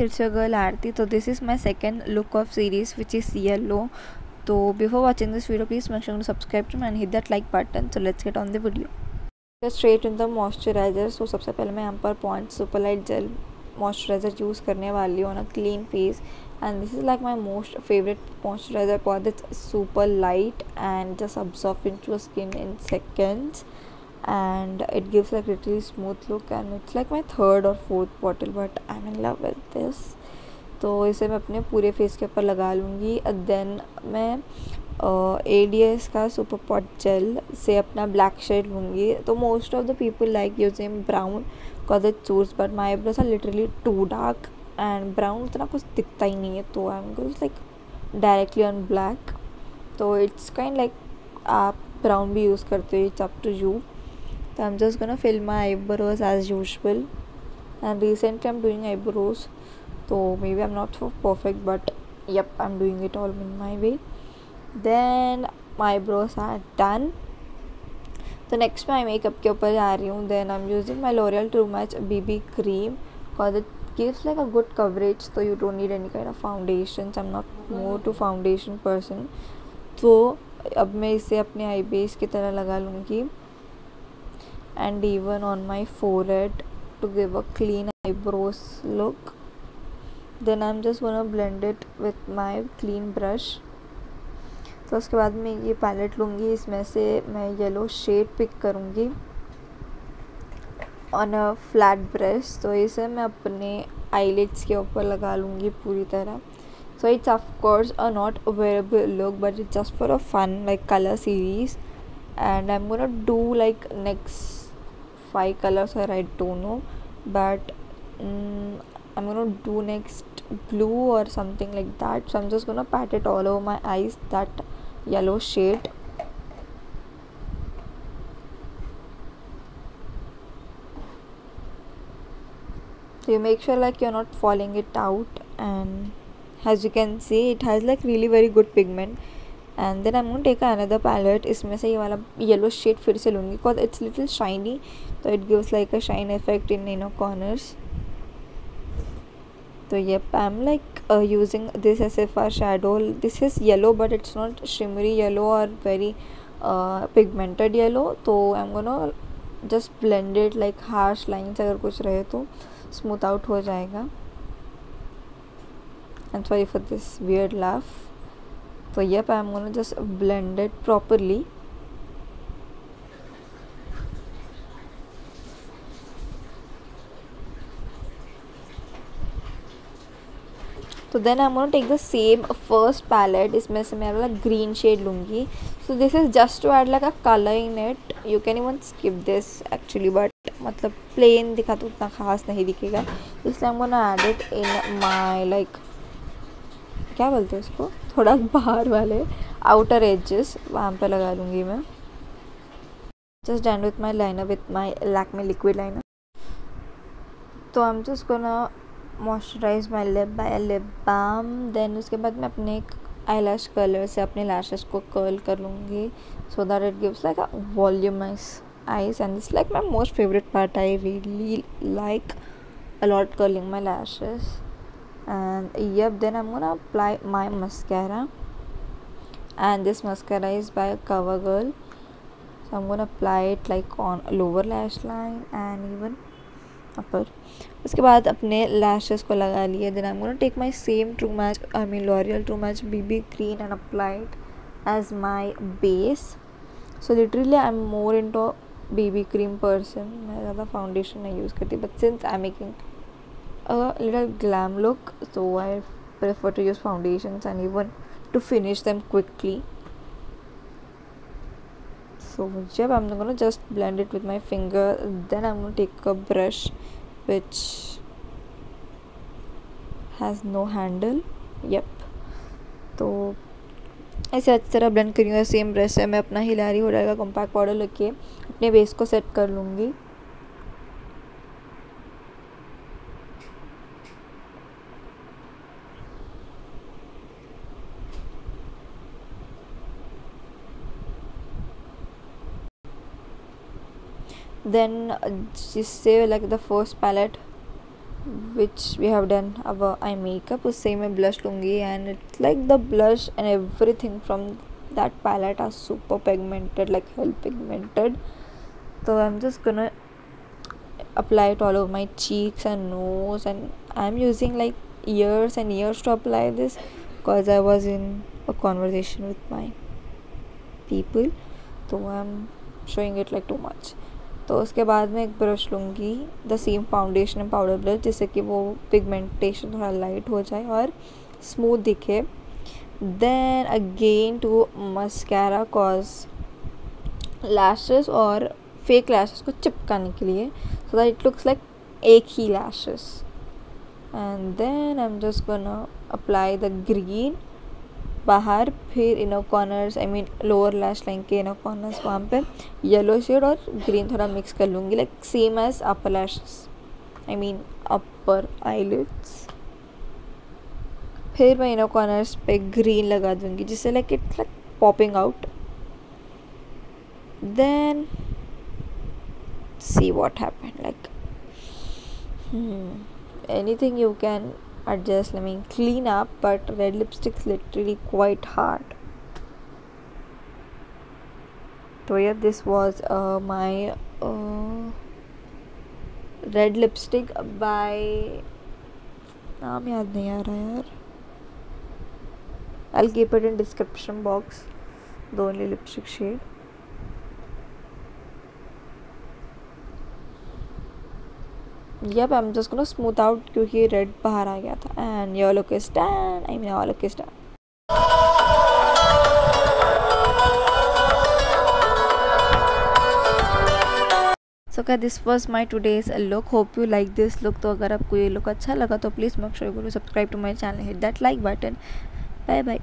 it's your girl Aarti. So this is my second look of series, which is yellow. So before watching this video, please make sure to subscribe to me and hit that like button. So let's get on the video. Just straight in the moisturizer. So सबसे पहले मैं यहाँ पर Pond's Superlight Gel moisturizer use करने वाली हूँ on a clean face. And this is like my most favorite moisturizer because it's super light and just absorb into your skin in seconds. And it gives like really smooth look, and it's like my third or fourth bottle, but I'm in love with this. तो इसे मैं अपने पूरे face के ऊपर लगा लूँगी. Then मैं ADS का सुपर पॉट जेल से अपना ब्लैक शेड लूँगी. तो most of the people like using brown because it suits, but my eyebrows are literally too dark and brown उतना कुछ दिखता ही नहीं है. तो I am going like directly on black. तो इट्स काइंड लाइक आप ब्राउन भी यूज़ करते हो, it's up to you. So I'm just gonna fill my eyebrows as usual, and recently I'm doing eyebrows, so maybe I'm not so perfect, but yep, I'm doing it all in my way. Then my eyebrows are done. So next मैं makeup के ऊपर जा रही हूँ. Then I'm using my L'Oreal True Match BB cream because it gives like a good coverage, so you don't need any kind of foundations. I'm not more to foundation person, so अब मैं इसे अपने आई base की तरह लगा लूँगी and even on my forehead to give a clean eyebrows look. Then I'm just gonna blend it with my clean brush. तो उसके बाद मैं ये पैलेट लूँगी, इसमें से मैं येलो शेड पिक करूँगी ऑन अ फ्लैट ब्रश. तो इसे मैं अपने आईलिड्स के ऊपर लगा लूँगी पूरी तरह. So it's of course a not a wearable look, but it's just for a fun like color series, and I'm gonna do like next 5 colors, or I don't know, but I'm gonna do next blue or something like that. So I'm just gonna pat it all over my eyes, that yellow shade. So you make sure like you're not falling it out, and as you can see it has like really very good pigment. And then I'm going to take another palette. इसमें से ये वाला yellow shade फिर से लूँगी because it's little shiny, so it gives like a shine effect in inner corners. So yep, I'm like using this SFR shadow. This is yellow, but it's not shimmery yellow or very pigmented yellow. So I'm gonna just blend it like harsh lines अगर कुछ रहे तो smooth out हो जाएगा. I'm sorry for this weird laugh. So yep, I'm gonna just blend it properly. So then I'm gonna take the same first palette. इसमें से मैं वाला green shade लूँगी. So this is just to add like a color in it. You can even skip this actually, but मतलब plain दिखा तो उतना खास नहीं दिखेगा. इसलिए I'm gonna add it in my like क्या बोलते हैं इसको, थोड़ा बाहर वाले आउटर एजेस वहाँ पे लगा लूँगी मैं. Just done with my liner with my Lakme liquid liner. तो I am just gonna moisturize my lip by lip balm. Then उसके बाद मैं अपने आई लैश कलर से अपने लैशेस को कर्ल कर लूँगी, so that it gives like a volumize eyes. And it's like my most favorite part. I really like a lot curling my lashes. And yep, then I'm gonna apply my mascara, and this mascara is by CoverGirl. So I'm gonna apply it like on lower lash line and even upper. उसके बाद अपने lashes को लगा लिए. Then I'm gonna take my same L'Oreal True Match BB cream and apply it as my base. So literally I'm more into BB cream person. मैं ज़्यादा foundation नहीं use करती, but since I'm making a little glam look, so I prefer to use foundations and even to finish them quickly. So yep, I'm gonna just blend it with my finger. Then I'm gonna take a brush which has no handle. Yep, तो ऐसे अच्छी तरह blend करी हूँ. Same brush से मैं अपना हिलारी होडल का कॉम्पैक्ट पाउडर लेके अपने बेस को सेट कर लूँगी. Then जिससे like the first palette which we have done our eye makeup, उससे मैं blush लूँगी and it's like the blush and everything from that palette are super pigmented, like hell pigmented. So I'm just gonna apply it all over my cheeks and nose, and I'm using like years and years to apply this because I was in a conversation with my people, so I'm showing it like too much. तो उसके बाद मैं एक brush लूँगी, the same foundation and powder brush, जिससे कि वो pigmentation थोड़ा लाइट हो जाए और स्मूथ दिखे. Then again two mascara cause lashes और फेक लैशेस को चिपकाने के लिए, so that it looks like एक ही lashes. And then I am just gonna apply the green बाहर, फिर inner corners, I mean lower lash line के इनर कॉर्नर्स, वहाँ पे येलो शेड और ग्रीन थोड़ा मिक्स कर लूँगी, like same as upper lashes, I mean upper eyelids. फिर मैं इनर कॉर्नर्स पे ग्रीन लगा दूँगी, जिससे like it's like popping out. Then see what happened, like anything you can adjust, I mean clean up, but red lipstick is literally quite hard. So yeah, this was my red lipstick by, नाम याद नहीं आ रहा यार, I'll keep it in description box, the only lipstick shade. Yep, I'm just gonna smooth out क्योंकि red बाहर आ गया था. And your look is done, I mean our look is done. So guys, this was my today's look. Hope you like this look. तो अगर आपको ये look अच्छा लगा तो please make sure you go to subscribe to my channel, hit that like button. Bye bye.